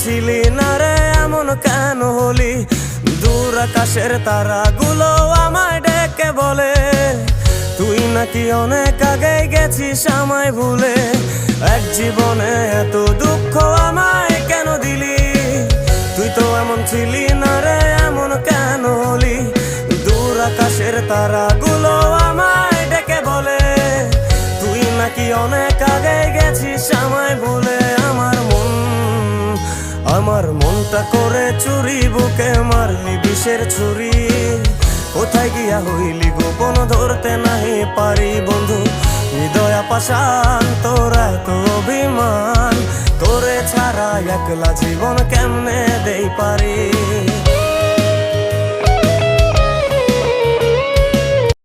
ছিলি না রে এমন কেন হলি? দূর আকাশের তারাগুলো আমায় ডেকে বলে তুই নাকি অনেক আগে গেছিস আমায় ভুলে। এক জীবনে এত দুঃখ আমায় কেন দিলি? তুই তো এমন ছিলি না রে এমন কেন হলি? দূর আকাশের তারাগুলো আমায় ডেকে বলে তুই নাকি অনেক আগে গেছিস আমায় ভুলে। আমার মনটা করে চুরি, বুকে মারলি বিষের ছুরি। কোথায় গিয়া হইলি গোপন ধরতে নাহি পারি বন্ধু। হৃদয় পাষাণ তোর এত অভিমান, তোরে ছাড়া একলা জীবন কেমনে দেই পারি।